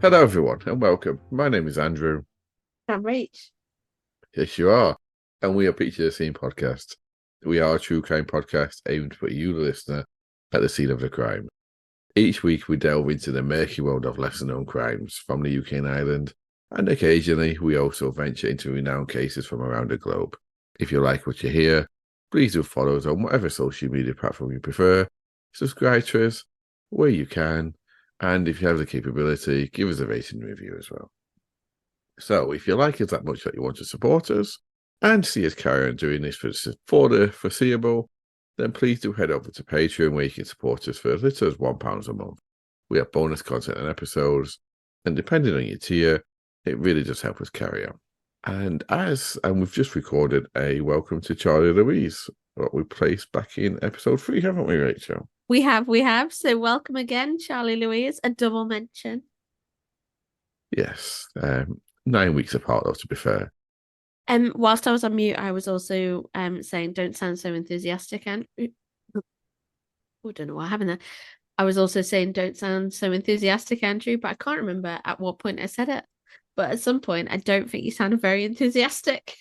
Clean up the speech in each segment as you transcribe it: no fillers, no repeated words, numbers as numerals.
Hello, everyone, and welcome. My name is Andrew. I'm Rach. Yes, you are. And we are Picture the Scene podcast. We are a true crime podcast aimed to put you, the listener, at the scene of the crime. Each week, we delve into the murky world of lesser known crimes from the UK and Ireland, and occasionally, we also venture into renowned cases from around the globe. If you like what you hear, please do follow us on whatever social media platform you prefer, subscribe to us where you can, and if you have the capability, give us a rating and review as well. So if you like us that much that you want to support us and see us carry on doing this for the foreseeable, then please do head over to Patreon where you can support us for as little as £1 a month. We have bonus content and episodes, and depending on your tier, it really does help us carry on. And we've just recorded a welcome to Charlie Louise, what we placed back in episode 3, haven't we, Rachel? We have. So welcome again, Charlie Louise, a double mention. Yes, 9 weeks apart, though, to be fair. Whilst I was on mute, I was also saying, "Don't sound so enthusiastic." And I don't know what happened there. I was also saying, "Don't sound so enthusiastic, Andrew," but I can't remember at what point I said it. But at some point, I don't think you sounded very enthusiastic.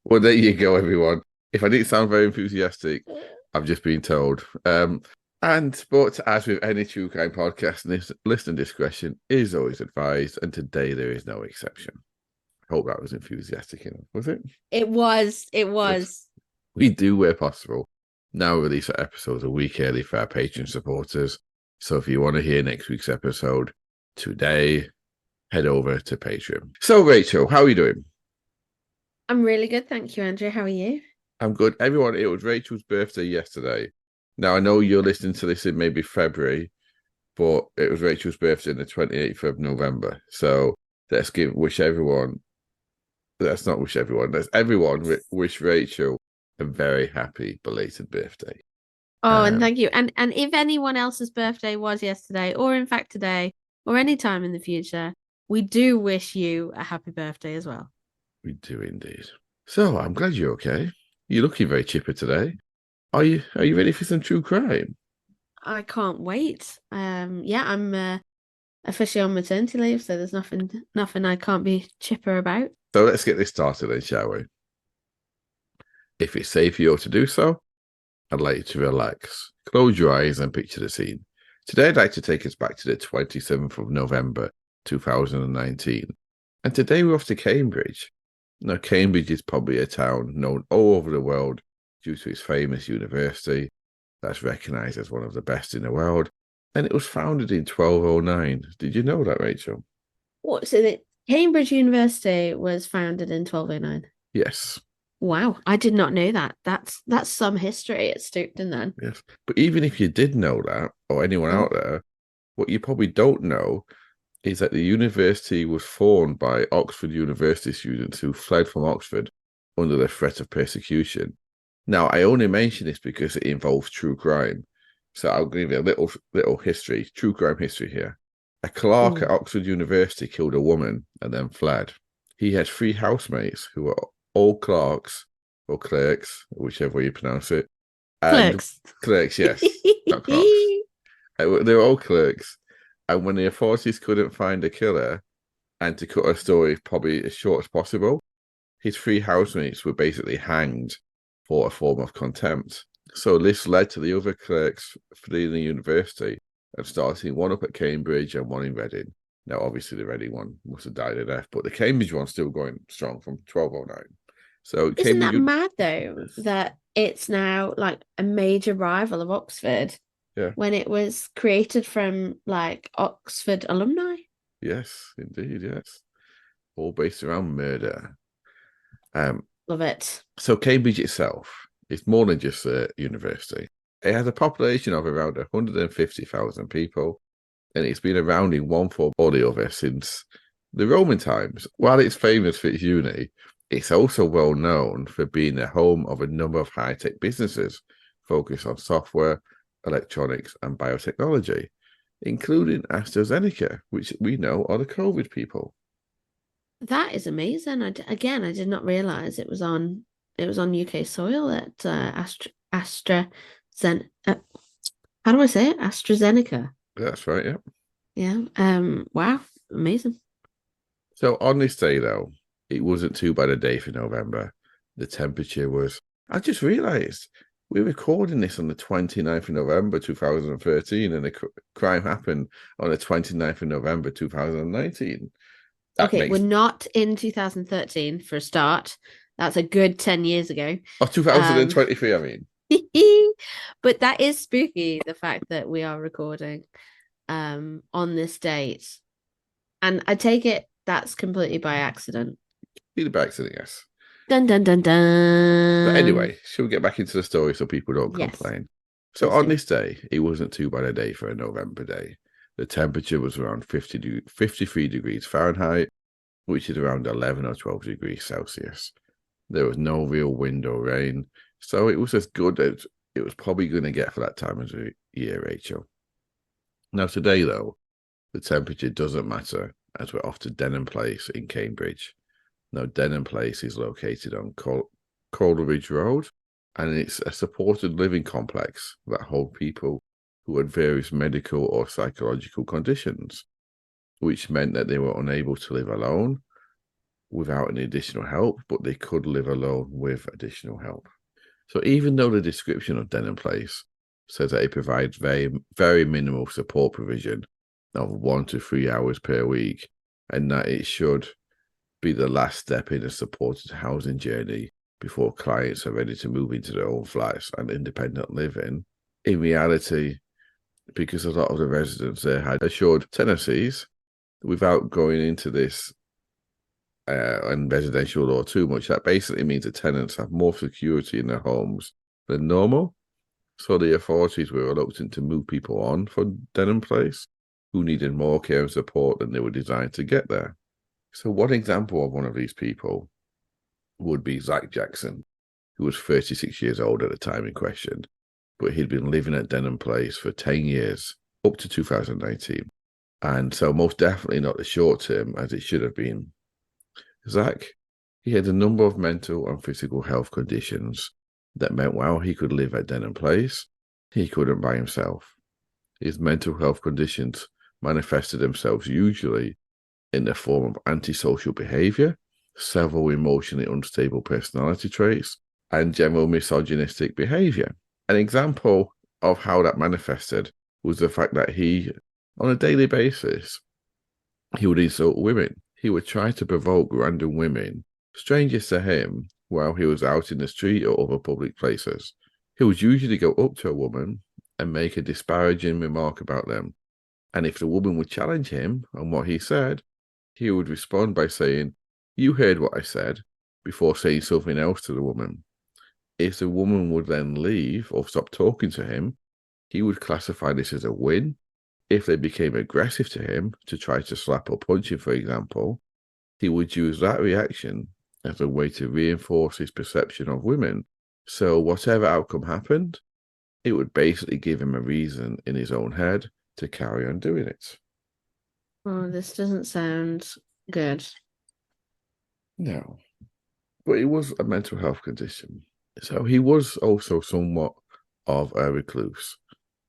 Well, there you go, everyone. If I didn't sound very enthusiastic, I've just been told. But as with any true crime podcast, listener discretion is always advised, and today there is no exception. I hope that was enthusiastic enough, was it? It was. Yes. We do, where possible, now release our episodes a week early for our Patreon supporters. So if you want to hear next week's episode today, head over to Patreon. So, Rachel, how are you doing? I'm really good, thank you, Andrew. How are you? I'm good. Everyone, it was Rachel's birthday yesterday. Now, I know you're listening to this in maybe February, but it was Rachel's birthday on the 28th of November. So let's wish everyone wish Rachel a very happy belated birthday. Oh, and thank you. And if anyone else's birthday was yesterday, or in fact today, or any time in the future, we do wish you a happy birthday as well. We do indeed. So I'm glad you're okay. You're looking very chipper today. Are you ready for some true crime? I can't wait. I'm officially on maternity leave, so there's nothing I can't be chipper about. So let's get this started then, shall we? If it's safe for you to do so, I'd like you to relax. Close your eyes and picture the scene. Today I'd like to take us back to the 27th of November 2019. And today we're off to Cambridge. Now, Cambridge is probably a town known all over the world due to its famous university that's recognised as one of the best in the world. And it was founded in 1209. Did you know that, Rachel? What? So the Cambridge University was founded in 1209? Yes. Wow, I did not know that. That's some history at Stoopton then. Yes. But even if you did know that, or anyone out there, what you probably don't know is that the university was formed by Oxford University students who fled from Oxford under the threat of persecution. Now, I only mention this because it involves true crime. So I'll give you a little history, true crime history here. A clerk at Oxford University killed a woman and then fled. He had 3 housemates who were all clerks, or clerks, whichever way you pronounce it. Clerks, yes. Not clerks. They were all clerks. And when the authorities couldn't find a killer, and to cut a story probably as short as possible, his 3 housemates were basically hanged for a form of contempt. So this led to the other clerks fleeing the university and starting one up at Cambridge and one in Reading. Now, obviously, the Reading one must have died of death, but the Cambridge one's still going strong from 1209. So isn't that mad, though, that it's now like a major rival of Oxford? Yeah. When it was created from like Oxford alumni. Yes, indeed, yes. All based around murder. Love it. So Cambridge itself is more than just a university. It has a population of around 150,000 people, and it's been around in one form or the other since the Roman times. While it's famous for its uni, it's also well known for being the home of a number of high-tech businesses focused on software, electronics, and biotechnology, including AstraZeneca, which we know are the COVID people. That is amazing. I did not realize it was on UK soil at AstraZeneca. How do I say it? AstraZeneca. That's right, yeah. Yeah. Wow. amazing. So on this day, though, it wasn't too bad a day for November. The temperature was... I just realised we're recording this on the 29th of November 2013, and the crime happened on the 29th of November 2019. Okay, we're not in 2013 for a start. That's a good 10 years ago. Oh, 2023, I mean. But that is spooky, the fact that we are recording on this date. And I take it that's completely by accident. Be the accident, yes. Dun dun dun dun. But anyway, shall we get back into the story so people don't Yes, complain? So please on do. this day, it wasn't too bad a day for a November day. The temperature was around 53 degrees Fahrenheit, which is around 11 or 12 degrees Celsius. There was no real wind or rain, so it was as good as it was probably going to get for that time of the year, Rachel. Now today, though, the temperature doesn't matter, as we're off to Denham Place in Cambridge. Now, Denham Place is located on Coleridge Road, and it's a supported living complex that hold people who had various medical or psychological conditions, which meant that they were unable to live alone without any additional help, but they could live alone with additional help. So even though the description of Denham Place says that it provides very, very minimal support provision of 1 to 3 hours per week, and that it should be the last step in a supported housing journey before clients are ready to move into their own flats and independent living, in reality, because a lot of the residents there had assured tenancies, without going into this and residential law too much, that basically means that tenants have more security in their homes than normal. So the authorities were reluctant to move people on from Denham Place who needed more care and support than they were designed to get there. So one example of one of these people would be Zac Jackson, who was 36 years old at the time in question, but he'd been living at Denham Place for 10 years, up to 2019. And so most definitely not the short term as it should have been. Zac, he had a number of mental and physical health conditions that meant while he could live at Denham Place, he couldn't by himself. His mental health conditions manifested themselves usually in the form of antisocial behavior, several emotionally unstable personality traits, and general misogynistic behavior. An example of how that manifested was the fact that he, on a daily basis, he would insult women. He would try to provoke random women, strangers to him, while he was out in the street or other public places. He would usually go up to a woman and make a disparaging remark about them. And if the woman would challenge him on what he said, he would respond by saying, "You heard what I said," before saying something else to the woman. If the woman would then leave or stop talking to him, he would classify this as a win. If they became aggressive to him to try to slap or punch him, for example, he would use that reaction as a way to reinforce his perception of women. So whatever outcome happened, it would basically give him a reason in his own head to carry on doing it. Oh, this doesn't sound good. No, but it was a mental health condition. So he was also somewhat of a recluse.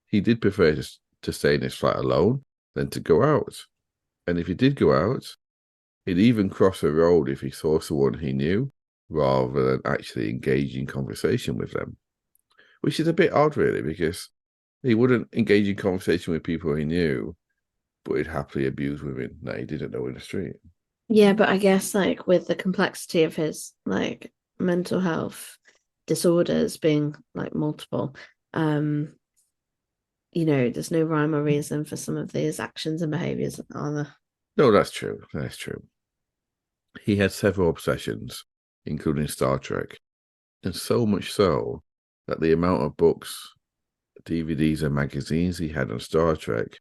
He did prefer to stay in his flat alone than to go out. And if he did go out, he'd even cross a road if he saw someone he knew, rather than actually engage in conversation with them. Which is a bit odd, really, because he wouldn't engage in conversation with people he knew, but he'd happily abuse women that he didn't know in the street. Yeah, but I guess like with the complexity of his like mental health disorders being like multiple, there's no rhyme or reason for some of these actions and behaviors, are there? No, that's true. That's true. He had several obsessions, including Star Trek, and so much so that the amount of books, DVDs, and magazines he had on Star Trek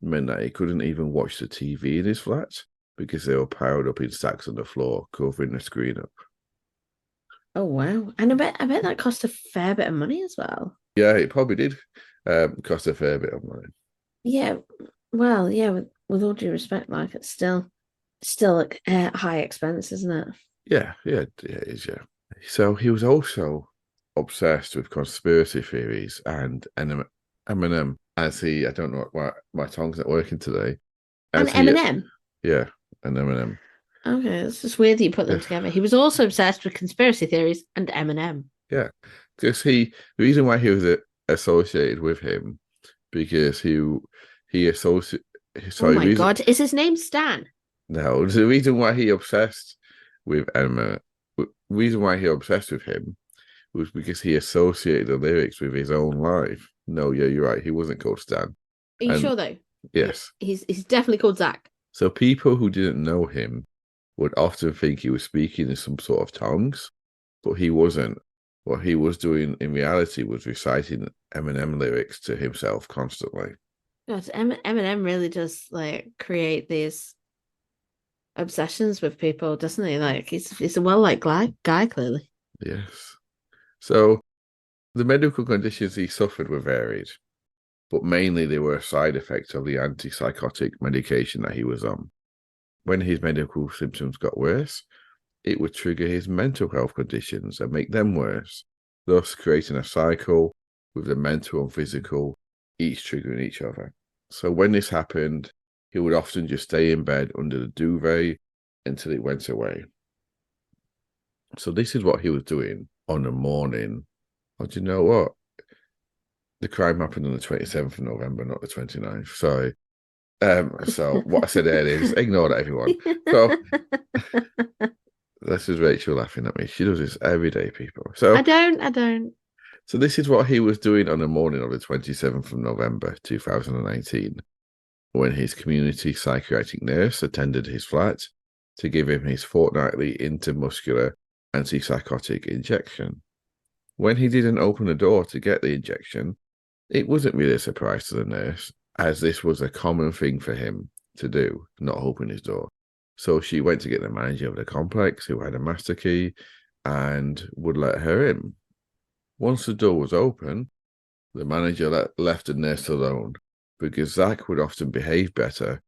meant that he couldn't even watch the TV in his flat because they were piled up in stacks on the floor, covering the screen up. Oh wow. And I bet that cost a fair bit of money as well. Yeah, it probably did cost a fair bit of money. Yeah. Well, yeah, with all due respect, like it's still like high expense, isn't it? Yeah, it is, yeah. So he was also obsessed with conspiracy theories and Eminem, as he, I don't know why my tongue's not working today, And as he, Eminem. Yeah, and Eminem. Okay, it's just weird that you put them together. He was also obsessed with conspiracy theories and Eminem. Yeah, because the reason why he was associated with him, because he associated. Oh Sorry, my reason God, is his name Stan? no, the reason why he obsessed with Eminem, reason why he obsessed with him was because he associated the lyrics with his own life. No, yeah, you're right. He wasn't called Stan. Are you And sure though? yes, He's definitely called Zac. so people who didn't know him would often think he was speaking in some sort of tongues, but he wasn't. What he was doing in reality was reciting Eminem lyrics to himself constantly. God, Eminem really does like create these obsessions with people, doesn't he? Like he's a well-liked guy, clearly. Yes. So the medical conditions he suffered were varied, but mainly they were a side effect of the antipsychotic medication that he was on. When his medical symptoms got worse, it would trigger his mental health conditions and make them worse, thus creating a cycle with the mental and physical each triggering each other. So when this happened, he would often just stay in bed under the duvet until it went away. So this is what he was doing on the morning. Oh, do you know what? The crime happened on the 27th of November, not the 29th. Sorry. So what I said earlier is ignore that, everyone. So this is Rachel laughing at me. She does this every day, people. I don't. So this is what he was doing on the morning of the 27th of November, 2019, when his community psychiatric nurse attended his flat to give him his fortnightly intramuscular antipsychotic injection. When he didn't open the door to get the injection, it wasn't really a surprise to the nurse, as this was a common thing for him to do, not open his door. So she went to get the manager of the complex, who had a master key, and would let her in. Once the door was open, the manager left the nurse alone, because Zac would often behave better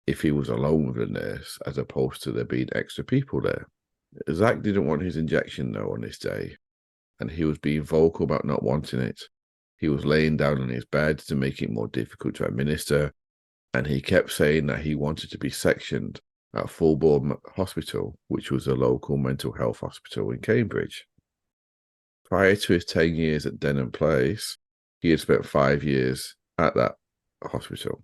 if he was alone with the nurse, as opposed to there being extra people there. Zac didn't want his injection, though, on this day, and he was being vocal about not wanting it. He was laying down on his bed to make it more difficult to administer, and he kept saying that he wanted to be sectioned at Fulbourn Hospital, which was a local mental health hospital in Cambridge. Prior to his 10 years at Denham Place, he had spent 5 years at that hospital.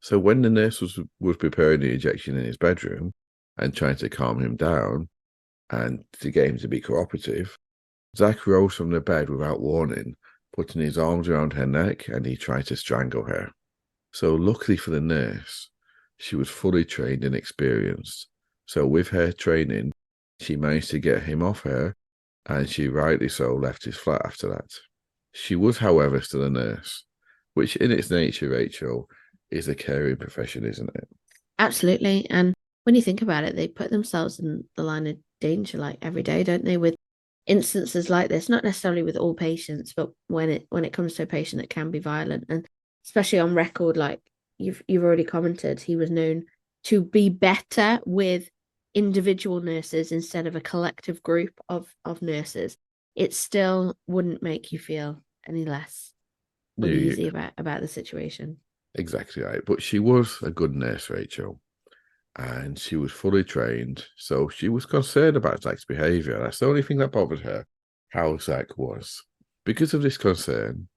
So when the nurse was preparing the injection in his bedroom and trying to calm him down and to get him to be cooperative, Zac rose from the bed without warning, putting his arms around her neck, and he tried to strangle her. So luckily for the nurse, she was fully trained and experienced. So with her training, she managed to get him off her, and she rightly so left his flat after that. She was, however, still a nurse, which in its nature, Rachel, is a caring profession, isn't it? Absolutely. And when you think about it, they put themselves in the line of danger like every day, don't they? With instances like this, not necessarily with all patients, but when it comes to a patient that can be violent, and especially on record, like you've already commented, he was known to be better with individual nurses instead of a collective group of nurses. It still wouldn't make you feel any less uneasy about the situation. Exactly right. But she was a good nurse, Rachel, and she was fully trained. So she was concerned about Zac's behaviour. That's the only thing that bothered her, how Zac was. Because of this concern,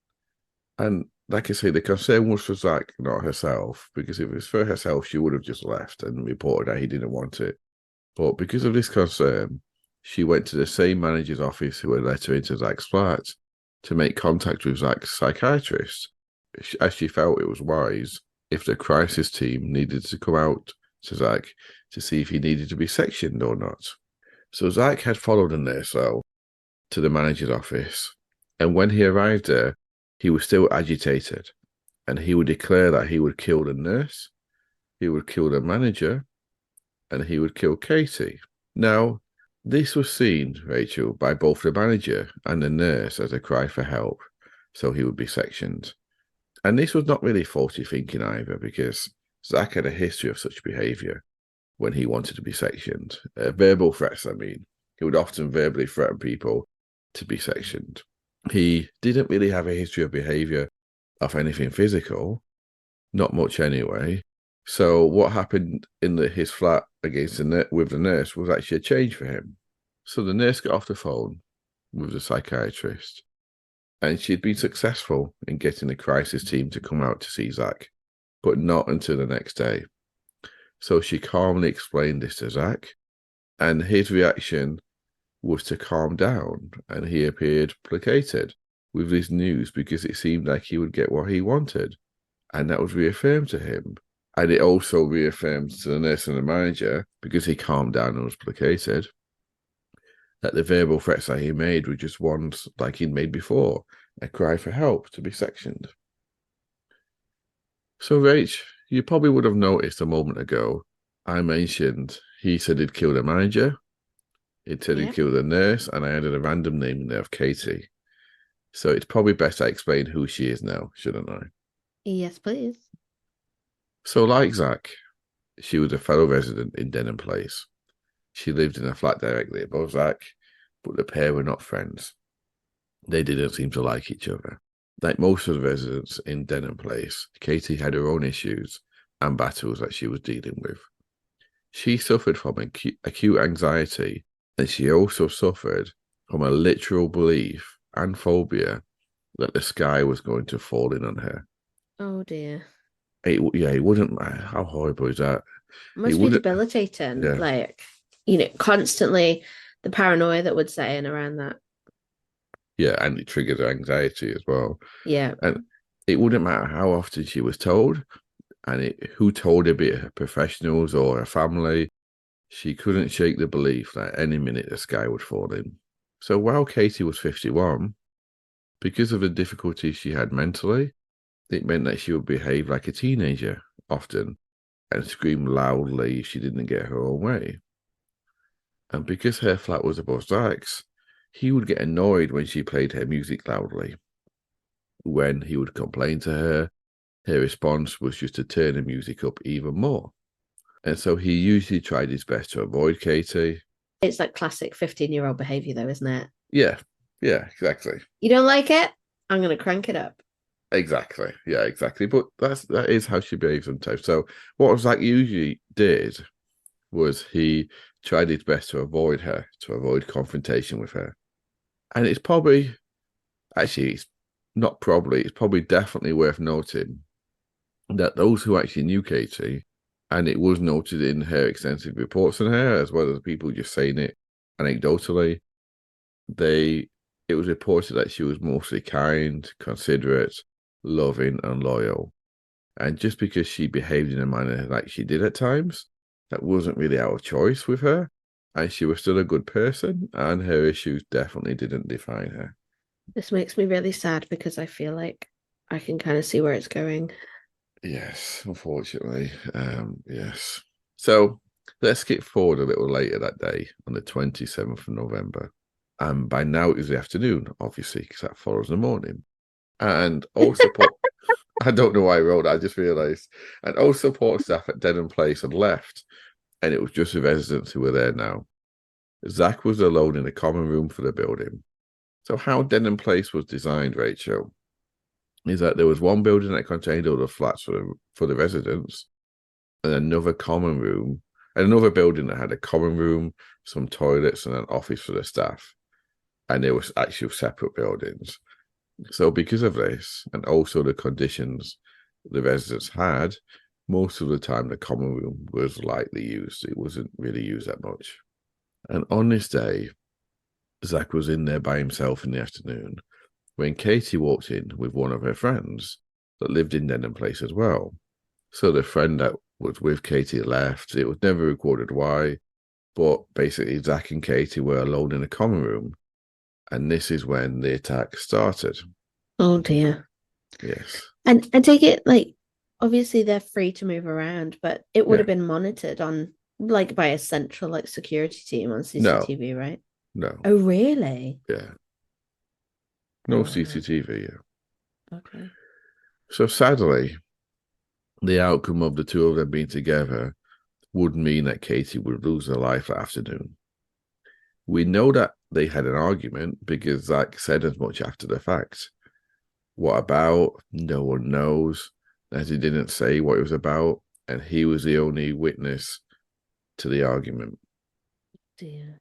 and like I say, the concern was for Zac, not herself, because if it was for herself, she would have just left and reported that he didn't want it. But because of this concern, she went to the same manager's office who had let her into Zac's flat to make contact with Zac's psychiatrist, as she felt it was wise if the crisis team needed to come out to Zac to see if he needed to be sectioned or not. So Zac had followed the nurse out to the manager's office, and when he arrived there, he was still agitated, and he would declare that he would kill the nurse, he would kill the manager, and he would kill Katie. Now, this was seen, Rachel, by both the manager and the nurse as a cry for help, so he would be sectioned. And this was not really faulty thinking either, because Zac had a history of such behaviour when he wanted to be sectioned. Verbal threats, I mean. He would often verbally threaten people to be sectioned. He didn't really have a history of behaviour of anything physical, not much anyway, So what happened in his flat against with the nurse was actually a change for him. So the nurse got off the phone with the psychiatrist, and she'd been successful in getting the crisis team to come out to see Zac, but not until the next day. So she calmly explained this to Zac, and his reaction was to calm down, and he appeared placated with this news because it seemed like he would get what he wanted, and that was reaffirmed to him. And it also reaffirmed to the nurse and the manager, because he calmed down and was placated, that the verbal threats that he made were just ones like he'd made before, a cry for help to be sectioned. So, Rach, you probably would have noticed a moment ago, I mentioned he said he'd killed a manager, he said he'd killed a nurse, and I added a random name in there of Katie. So it's probably best I explain who she is now, shouldn't I? Yes, please. So, like Zac, she was a fellow resident in Denham Place. She lived in a flat directly above Zac, but the pair were not friends. They didn't seem to like each other. Like most of the residents in Denham Place, Katie had her own issues and battles that she was dealing with. She suffered from acute anxiety, and she also suffered from a literal belief and phobia that the sky was going to fall in on her. Oh dear. It wouldn't. How horrible is that? Must be debilitating. Yeah. Like, constantly the paranoia that would set in around that. Yeah, and it triggered anxiety as well. Yeah. And it wouldn't matter how often she was told, and who told her, be it her professionals or her family, she couldn't shake the belief that any minute the sky would fall in. So while Katie was 51, because of the difficulties she had mentally, it meant that she would behave like a teenager often and scream loudly if she didn't get her own way. And because her flat was above Zac's, he would get annoyed when she played her music loudly. When he would complain to her, her response was just to turn the music up even more. And so he usually tried his best to avoid Katie. It's like classic 15-year-old behavior, though, isn't it? Yeah, exactly. You don't like it? I'm going to crank it up. Exactly. Yeah, exactly. But that is how she behaves sometimes. So what Zac usually did was he tried his best to avoid her, to avoid confrontation with her. And it's probably definitely worth noting that those who actually knew Katie, and it was noted in her extensive reports on her, as well as people just saying it anecdotally, it was reported that she was mostly kind, considerate, loving, and loyal. And just because she behaved in a manner like she did at times, that wasn't really out of choice with her. And she was still a good person, and her issues definitely didn't define her. This makes me really sad because I feel like I can kind of see where it's going. Yes, unfortunately. Yes. So let's skip forward a little later that day on the 27th of November. And by now it was the afternoon, obviously, because that follows the morning. And all support, I don't know why I wrote that, I just realised. And all support staff at Denham Place had left, and it was just the residents who were there now. Zac was alone in a common room for the building. So how Denham Place was designed, Rachel, is that there was one building that contained all the flats for the residents, and another common room, and another building that had a common room, some toilets, and an office for the staff. And there was actual separate buildings. So because of this, and also the conditions the residents had, most of the time the common room was lightly used. It wasn't really used that much. And on this day, Zac was in there by himself in the afternoon when Katie walked in with one of her friends that lived in Denham Place as well. So the friend that was with Katie left. It was never recorded why, but basically Zac and Katie were alone in a common room. And this is when the attack started. Oh dear. Yes. And I take it, like, obviously they're free to move around, but it would have been monitored on, like, by a central, like, security team on CCTV, right? No. Oh, really? Yeah. No CCTV, yeah. Okay. So sadly, the outcome of the two of them being together would mean that Katie would lose her life that afternoon. We know that they had an argument because Zac said as much after the fact. What about? No one knows, as he didn't say what it was about. and he was the only witness to the argument. Dear.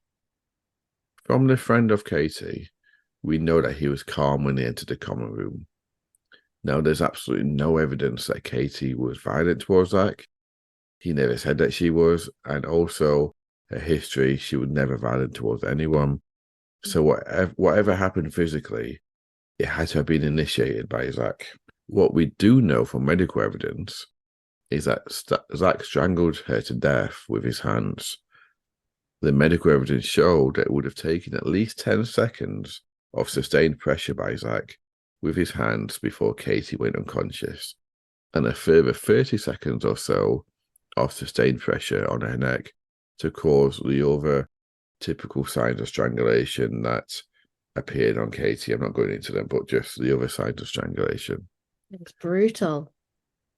From the friend of Katie, we know that he was calm when they entered the common room. Now, there's absolutely no evidence that Katie was violent towards Zac. He never said that she was, and also her history, she was never violent towards anyone. So whatever happened physically, it had to have been initiated by Zac. What we do know from medical evidence is that Zac strangled her to death with his hands. The medical evidence showed that it would have taken at least 10 seconds of sustained pressure by Zac with his hands before Katie went unconscious, and a further 30 seconds or so of sustained pressure on her neck to cause the other typical signs of strangulation that appeared on Katie. I'm not going into them, but just the other signs of strangulation. It's brutal.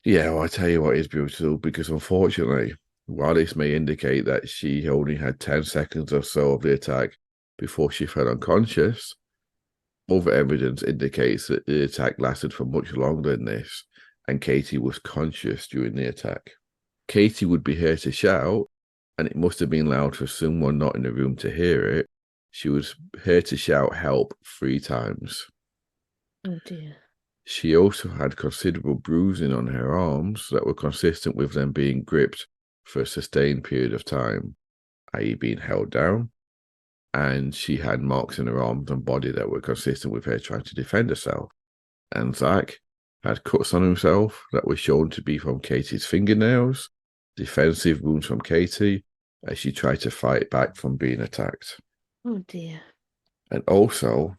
Yeah, well, I tell you what is brutal, because unfortunately, while this may indicate that she only had 10 seconds or so of the attack before she fell unconscious, other evidence indicates that the attack lasted for much longer than this, and Katie was conscious during the attack. Katie would be heard to shout, and it must have been loud for someone not in the room to hear it. She was heard to shout help 3 times. Oh dear. She also had considerable bruising on her arms that were consistent with them being gripped for a sustained period of time, i.e. being held down. And she had marks in her arms and body that were consistent with her trying to defend herself. And Zac had cuts on himself that were shown to be from Katie's fingernails, defensive wounds from Katie, as she tried to fight back from being attacked. Oh dear. And also,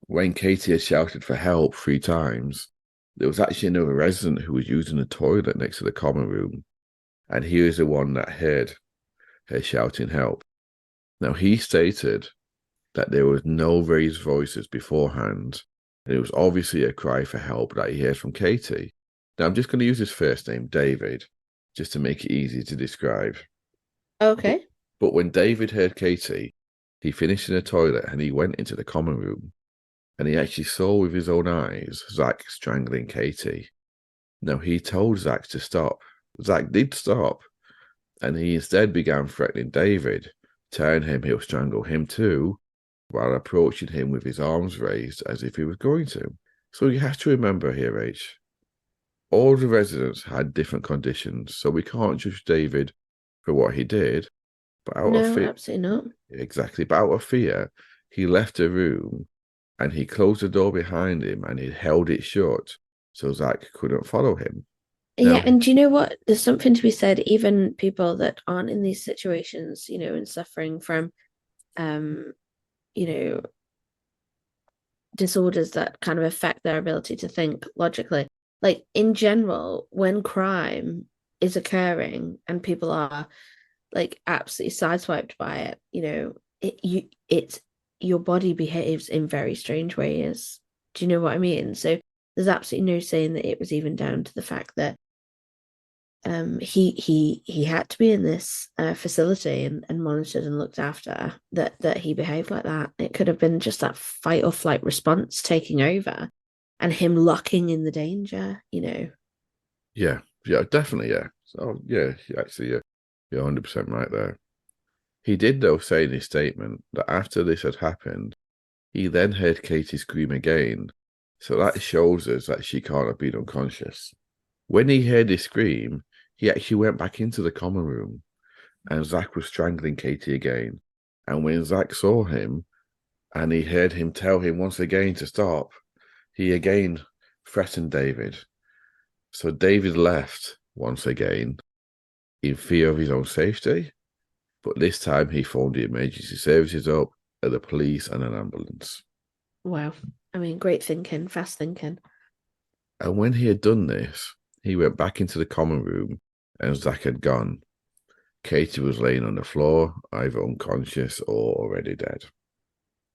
when Katie had shouted for help 3 times, there was actually another resident who was using the toilet next to the common room, and he was the one that heard her shouting help. Now, he stated that there was no raised voices beforehand, and it was obviously a cry for help that he heard from Katie. Now, I'm just going to use his first name, David, just to make it easy to describe. Okay. But when David heard Katie, he finished in the toilet and he went into the common room, and he actually saw with his own eyes Zac strangling Katie. Now, he told Zac to stop. Zac did stop, and he instead began threatening David, telling him he'll strangle him too, while approaching him with his arms raised as if he was going to. So you have to remember here, H, all the residents had different conditions, so we can't judge David for what he did. But out of fear, absolutely not. exactly. But out of fear, he left the room and he closed the door behind him and he held it shut so Zac couldn't follow him. Yeah, Now, and do you know what? There's something to be said, even people that aren't in these situations, and suffering from you know, disorders that kind of affect their ability to think logically. Like in general, when crime is occurring and people are like absolutely sideswiped by it, it's your body behaves in very strange ways. Do you know what I mean? So there's absolutely no saying that it was even down to the fact that he had to be in this facility and monitored and looked after, that he behaved like that. It could have been just that fight or flight response taking over and him locking in the danger. yeah, definitely, yeah. So, yeah, actually, yeah, you're 100% right there. He did, though, say in his statement that after this had happened, he then heard Katie scream again. So that shows us that she can't have been unconscious. When he heard his scream, he actually went back into the common room and Zac was strangling Katie again. And when Zac saw him and he heard him tell him once again to stop, he again threatened David. So David left once again in fear of his own safety, but this time he phoned the emergency services up at the police and an ambulance. Wow. I mean, great thinking, fast thinking. And when he had done this, he went back into the common room and Zac had gone. Katie was laying on the floor, either unconscious or already dead.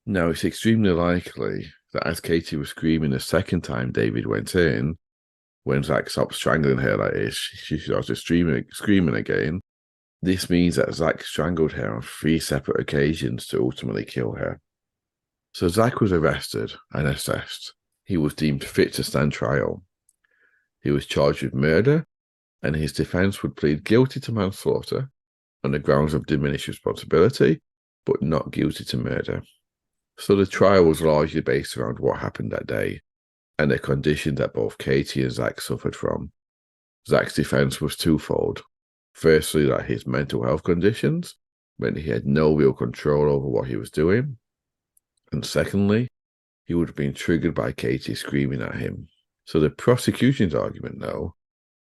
Now, it's extremely likely that as Katie was screaming the second time David went in, when Zac stopped strangling her like this, she started screaming again. This means that Zac strangled her on 3 separate occasions to ultimately kill her. So Zac was arrested and assessed. He was deemed fit to stand trial. He was charged with murder and his defense would plead guilty to manslaughter on the grounds of diminished responsibility, but not guilty to murder. So the trial was largely based around what happened that day and the condition that both Katie and Zac suffered from. Zac's defense was twofold. Firstly, that his mental health conditions meant he had no real control over what he was doing. And secondly, he would have been triggered by Katie screaming at him. So the prosecution's argument, though,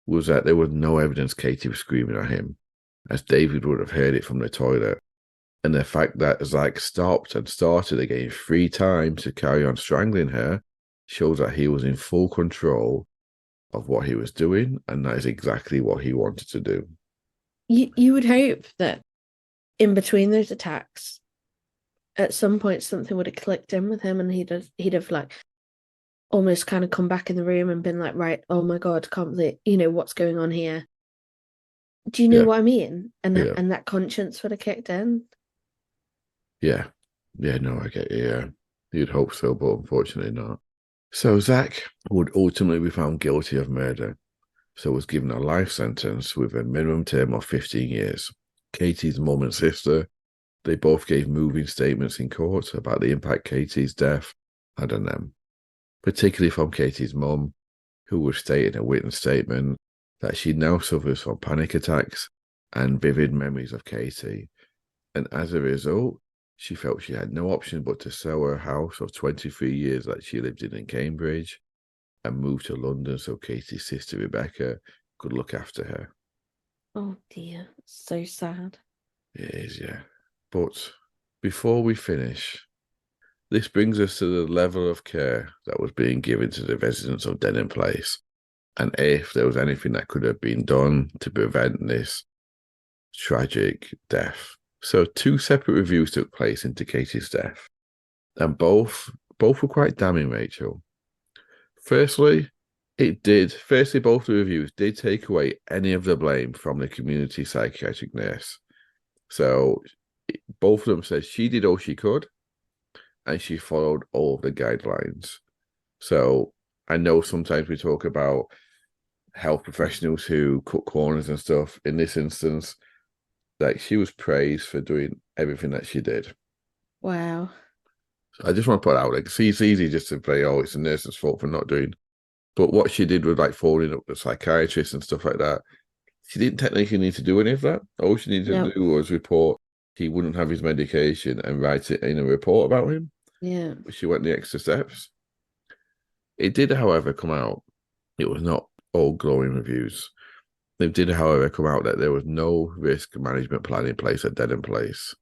was that there was no evidence Katie was screaming at him, as David would have heard it from the toilet. And the fact that Zac stopped and started again 3 times to carry on strangling her shows that he was in full control of what he was doing, and that is exactly what he wanted to do. You would hope that in between those attacks, at some point something would have clicked in with him, and he'd have like almost kind of come back in the room and been like, right, oh my God, can't believe, what's going on here. Do you know what I mean? And that conscience would have kicked in. Yeah, no, I get you. Yeah, you'd hope so, but unfortunately not. So Zac would ultimately be found guilty of murder, so was given a life sentence with a minimum term of 15 years. Katie's mum and sister, they both gave moving statements in court about the impact Katie's death had on them, particularly from Katie's mum, who would state in a witness statement that she now suffers from panic attacks and vivid memories of Katie, and as a result, she felt she had no option but to sell her house of 23 years that she lived in Cambridge and move to London so Katie's sister Rebecca could look after her. Oh dear, so sad. It is, yeah. But before we finish, this brings us to the level of care that was being given to the residents of Denham Place, and if there was anything that could have been done to prevent this tragic death. So 2 separate reviews took place into Katie's death, and both were quite damning, Rachel. Firstly, both the reviews did take away any of the blame from the community psychiatric nurse. So both of them said she did all she could, and she followed all of the guidelines. So I know sometimes we talk about health professionals who cut corners and stuff. In this instance, like, she was praised for doing everything that she did. Wow. So I just want to put out, like, it's easy just to say, oh, it's the nurse's fault for not doing. But what she did was like phoning up the psychiatrist and stuff like that. She didn't technically need to do any of that. All she needed to do was report he wouldn't have his medication and write it in a report about him. Yeah. But she went the extra steps. It did, however, come out. It was not all glowing reviews. It did, however, come out that there was no risk management plan in place at Denham Place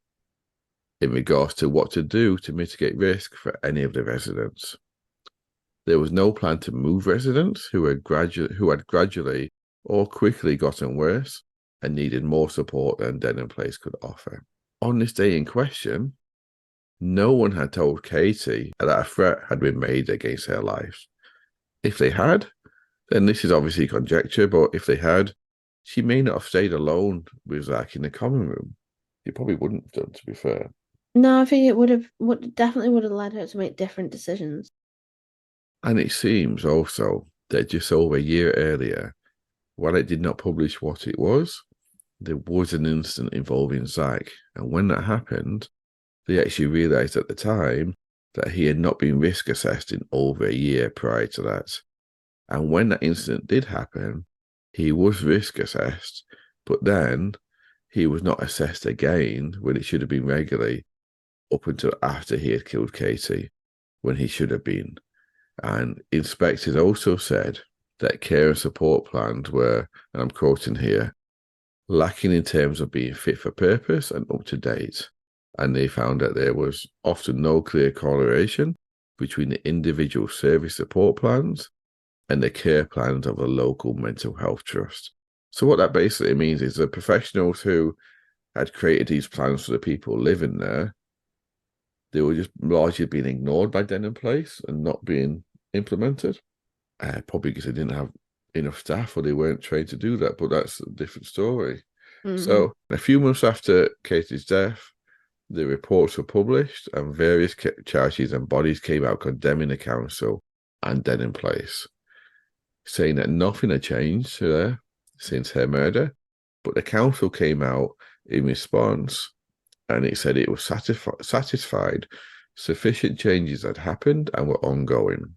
in regards to what to do to mitigate risk for any of the residents. There was no plan to move residents who had gradually or quickly gotten worse and needed more support than Denham Place could offer. On this day in question, no one had told Katie that a threat had been made against her life. If they had, then this is obviously conjecture, but if they had, she may not have stayed alone with Zac in the common room. She probably wouldn't have done, to be fair. No, I think it definitely would have led her to make different decisions. And it seems also that just over a year earlier, while it did not publish what it was, there was an incident involving Zac. And when that happened, they actually realised at the time that he had not been risk assessed in over a year prior to that. And when that incident did happen, he was risk assessed, but then he was not assessed again when it should have been regularly up until after he had killed Katie, when he should have been. And inspectors also said that care and support plans were, and I'm quoting here, lacking in terms of being fit for purpose and up to date. And they found that there was often no clear correlation between the individual service support plans and the care plans of the local mental health trust. So what that basically means is the professionals who had created these plans for the people living there, they were just largely being ignored by Denham Place and not being implemented. Probably because they didn't have enough staff or they weren't trained to do that, but that's a different story. Mm-hmm. So a few months after Katie's death, the reports were published and various charities and bodies came out condemning the council and Denham Place, saying that nothing had changed there since her murder. But the council came out in response and it said it was satisfied sufficient changes had happened and were ongoing.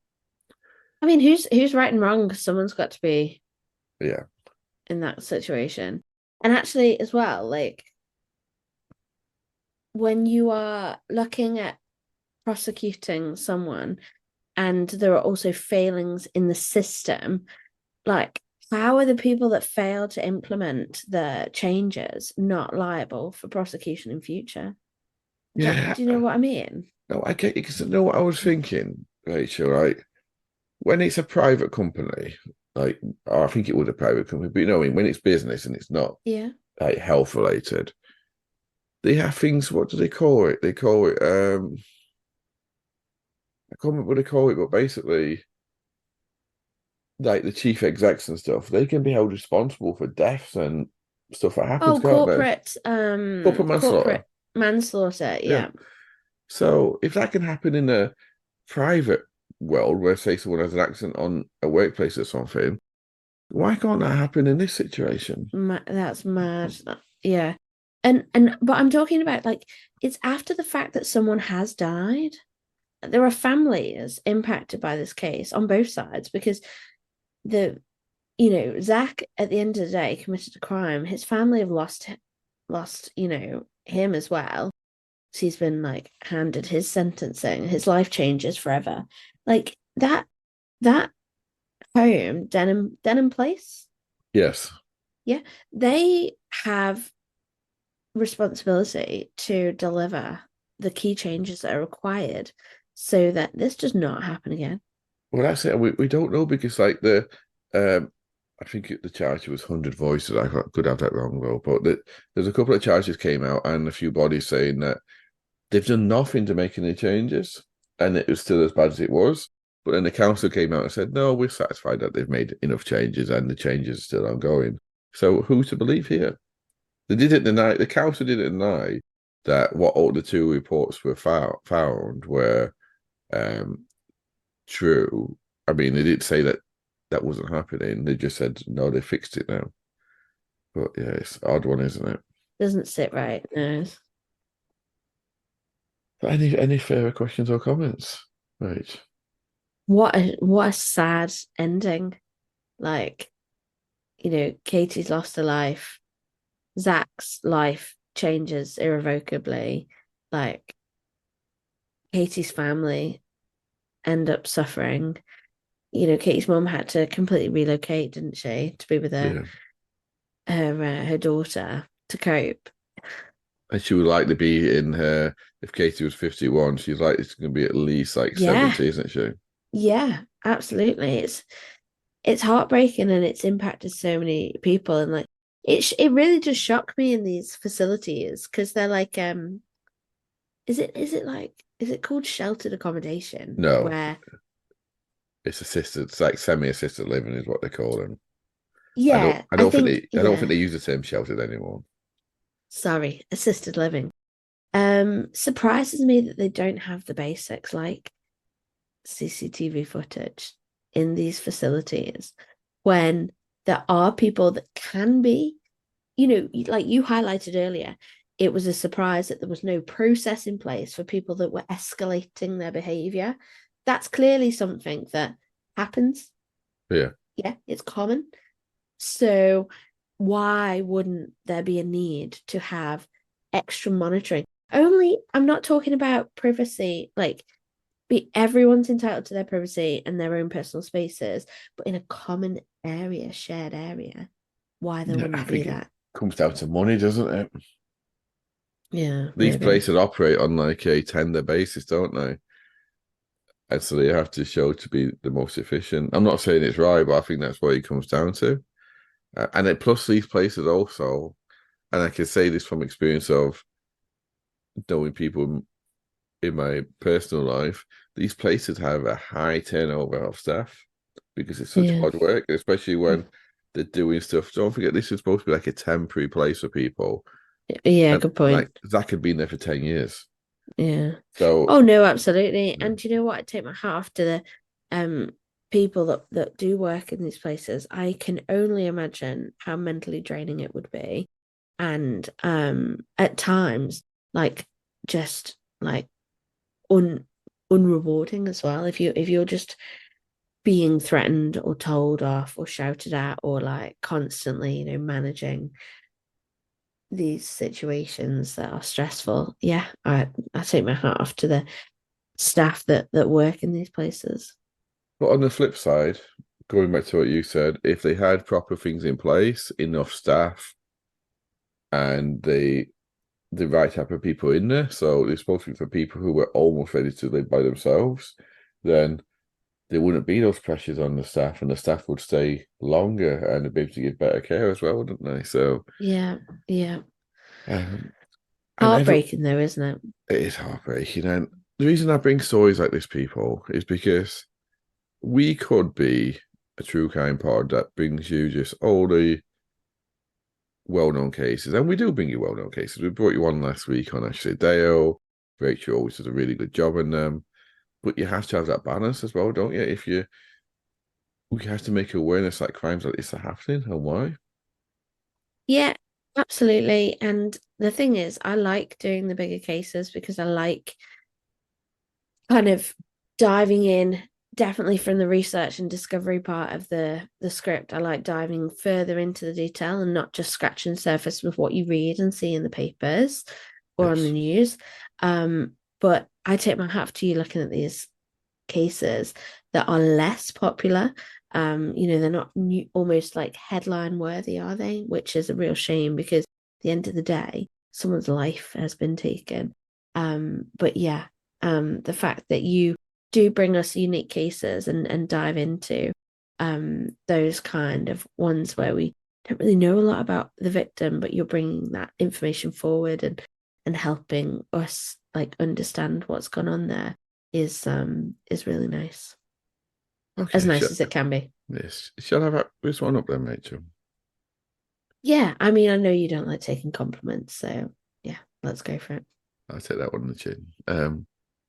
I mean, who's right and wrong? Someone's got to be Yeah. in that situation. And actually, as well, like when you are looking at prosecuting someone and there are also failings in the system, like how are the people that fail to implement the changes not liable for prosecution in future? Yeah. Do you know what I mean? No, I get it because I know what I was thinking, Rachel, right? When it's a private company, like I think it was a private company, but you know, when it's business and it's not Yeah. like health related, they have things. What do they call it? They call it. I can't remember what they call it, but basically, like the chief execs and stuff, they can be held responsible for deaths and stuff that happens, Oh, can't they? Corporate manslaughter. corporate manslaughter. Yeah. Yeah. So if that can happen in a private world, where say someone has an accident on a workplace or something, why can't that happen in this situation? That's mad. Yeah. But I'm talking about like it's after the fact that someone has died. There are families impacted by this case on both sides because the Zac at the end of the day committed a crime. His family have lost, him as well. So he's been like handed his sentencing. His life changes forever. Like that home, Denham Place. Yes. Yeah, they have responsibility to deliver the key changes that are required so that this does not happen again. Well, that's it. We don't know because like I think the charge was 100 voices. I could have that wrong though, but there's a couple of charges came out and a few bodies saying that they've done nothing to make any changes, and it was still as bad as it was. But then the council came out and said, no, we're satisfied that they've made enough changes and the changes are still ongoing. So who to believe here? They didn't deny, the council didn't deny that what all the two reports were found were um, true. I mean, they didn't say that that wasn't happening. They just said, no, they fixed it now. But yeah, it's an odd one, isn't it? Doesn't sit right. No. But any further questions or comments? Right. What a sad ending. Like, Katie's lost her life. Zac's life changes irrevocably. Like Katie's family end up suffering. Katie's mum had to completely relocate, didn't she, to be with Yeah. her daughter to cope. And she would like to be in her, if Katie was 51, she's like, it's going to be at least like Yeah, 70, isn't she? yeah, absolutely. It's heartbreaking and it's impacted so many people and like it really just shocked me in these facilities because they're like is it called sheltered accommodation No, where it's assisted, it's like semi-assisted living is what they call them. yeah I I don't think think I don't think yeah they use the term sheltered anymore. sorry assisted living surprises me that they don't have the basics like CCTV footage in these facilities when there are people that can be, like you highlighted earlier, it was a surprise that there was no process in place for people that were escalating their behavior. That's clearly something that happens. Yeah. Yeah, it's common. So why wouldn't there be a need to have extra monitoring? Only, I'm not talking about privacy, like everyone's entitled to their privacy and their own personal spaces, but in a common area, shared area, why there Yeah, I wouldn't be think it that? comes down to money, doesn't it? Yeah, These maybe. places operate on like a tender basis, don't they? And so they have to show to be the most efficient. I'm not saying it's right, but I think that's what it comes down to. Plus these places also, and I can say this from experience of knowing people in my personal life, these places have a high turnover of staff because it's such Yeah. hard work, especially when they're doing stuff. Don't forget, this is supposed to be like a temporary place for people. Yeah, And good like point. Zach had been there for 10 years. Yeah. So, Oh no, absolutely. yeah, And you know what? I take my hat off to the people that do work in these places, I can only imagine how mentally draining it would be. And at times, like just like un unrewarding as well. If you're just being threatened or told off or shouted at or like constantly, managing these situations that are stressful. Yeah, I take my hat off to the staff that work in these places. But on the flip side, going back to what you said, if they had proper things in place, enough staff, and the right type of people in there, so it's supposed to be for people who were almost ready to live by themselves, then there wouldn't be those pressures on the staff, and the staff would stay longer and be able to give better care as well, wouldn't they? So, Yeah, yeah. um, and Heartbreaking though, isn't it? it is heartbreaking. And the reason I bring stories like this, people, is because we could be a true crime pod that brings you just all the well-known cases, and we do bring you well-known cases. We brought you one last week on actually Dale. Rachel always does a really good job in them, but you have to have that balance as well, don't you? If you We have to make awareness that crimes like this are happening and why. Yeah, absolutely. And the thing is, I like doing the bigger cases because I like kind of diving in, definitely from the research and discovery part of the script. I like diving further into the detail and not just scratching the surface with what you read and see in the papers or on the Yes. news. But I take my hat off to you looking at these cases that are less popular. They're not almost like headline worthy, are they? Which is a real shame because at the end of the day, someone's life has been taken. But yeah, the fact that you do bring us unique cases and dive into those kind of ones where we don't really know a lot about the victim, but you're bringing that information forward and helping us like understand what's gone on there is really nice. As Okay. nice as it can be. Yes. Shall I wrap this one up then, Rachel? Yeah, I mean, I know you don't like taking compliments, so yeah, let's go for it. I'll take that one on the chin.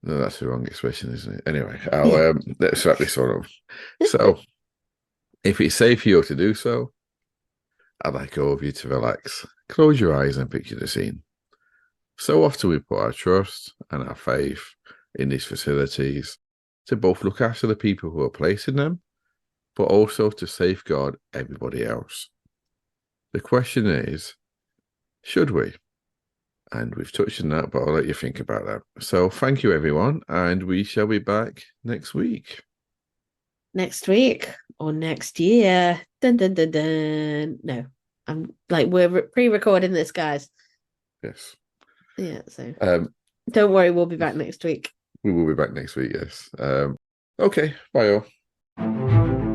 No, that's the wrong expression, isn't it? Anyway, I'll Yeah. let's wrap this one up. So, if it's safe for you to do so, I'd like all of you to relax, close your eyes, and picture the scene. So often we put our trust and our faith in these facilities to both look after the people who are placed in them, but also to safeguard everybody else. The question is, should we? And we've touched on that, but I'll let you think about that. So thank you, everyone, and we shall be back next week. Next week or next year. Dun dun dun dun. No, I'm like we're pre-recording this, guys. Yes. Yeah, so Um, don't worry, we'll be back next week. we will be back next week, yes. Okay, bye all.